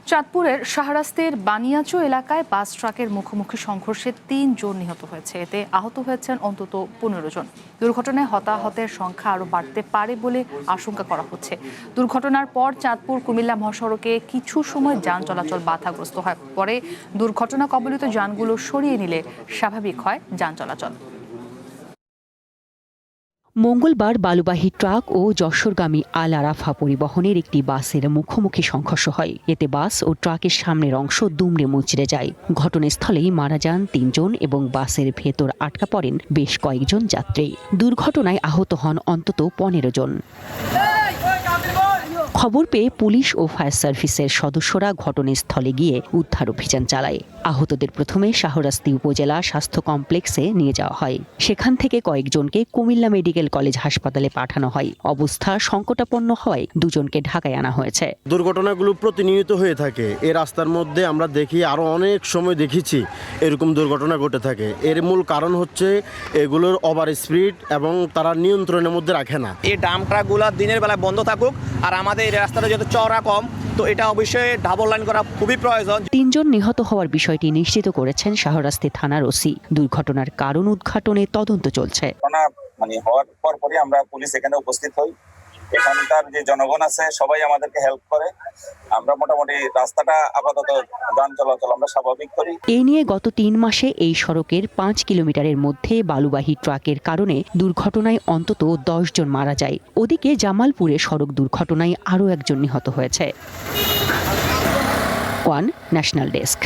চাঁদপুরের শাহরাস্তির বানিয়াচু এলাকায় বাস ট্রাকের মুখোমুখি সংঘর্ষে ৩ জন নিহত হয়েছে। এতে আহত হয়েছেন অন্তত ১৫ জন। দুর্ঘটনায় হতাহতের সংখ্যা আরও বাড়তে পারে বলে আশঙ্কা করা হচ্ছে। দুর্ঘটনার পর চাঁদপুর কুমিল্লা মহাসড়কে কিছু সময় যান চলাচল বাধাগ্রস্ত হয়। পরে দুর্ঘটনা কবলিত যানগুলো সরিয়ে নিলে স্বাভাবিক হয় যান চলাচল। মঙ্গলবার বালুবাহী ট্রাক ও যশোরগামী আল আরাফা পরিবহনের একটি বাসের মুখোমুখি সংঘর্ষ হয়। এতে বাস ও ট্রাকের সামনের অংশ দুমড়ে মুচড়ে যায়। ঘটনাস্থলেই মারা যান ৩ জন এবং বাসের ভেতর আটকা পড়েন বেশ কয়েকজন যাত্রী। দুর্ঘটনায় আহত হন অন্তত ১৫ জন। খবর পেয়ে পুলিশ ও ফায়ার সার্ভিসের সদস্যরা ঘটনাস্থলে গিয়ে উদ্ধার অভিযান চালায়। আহতদের প্রথমে শাহরাস্তি উপজেলা স্বাস্থ্য কমপ্লেক্সে নিয়ে যাওয়া হয়। সেখান থেকে কয়েকজনকে কুমিল্লা মেডিকেল কলেজ হাসপাতালে পাঠানো হয়। অবস্থা সংকটাপন্ন হওয়ায় ২ জনকে ঢাকায় আনা হয়েছে। দুর্ঘটনাগুলো প্রতিনিয়ত হয়ে থাকে। এই রাস্তার মধ্যে আমরা দেখি, আরো অনেক সময় দেখেছি এরকম দুর্ঘটনা ঘটে থাকে। এর মূল কারণ হচ্ছে এগুলোর ওভার স্পিড এবং তারা নিয়ন্ত্রণের মধ্যে রাখে না। এই ডাম্প ট্রাকগুলো দিনের বেলায় বন্ধ থাকুক, আর আমাদের এই রাস্তাটা যত চওড়া কম, তো এটা অবশ্যই ডাবল লাইন করা খুবই প্রয়োজন। ৩ জন নিহত হওয়ার বিষয়টি নিশ্চিত করেছেন শাহরাস্তি থানার ওসি। দুর্ঘটনার কারণ উদ্ঘাটনে তদন্ত চলছে। হওয়ার পরপরই আমরা পুলিশ এখানে উপস্থিত হই। এখানকার যে জনগণ আছে সবাই আমাদেরকে হেল্প করে। আমরা মোটামুটি রাস্তাটা আপাতত যান চলাচল আমরা স্বাভাবিক করি। এই নিয়ে গত ৩ মাসে এই সড়কের ৫ কিলোমিটারের মধ্যে বালুবাহী ট্রাকের কারণে দুর্ঘটনায় অন্তত ১০ জন মারা যায়। ওদিকে জামালপুরে সড়ক দুর্ঘটনায় আরও একজন নিহত হয়েছে। One national desk.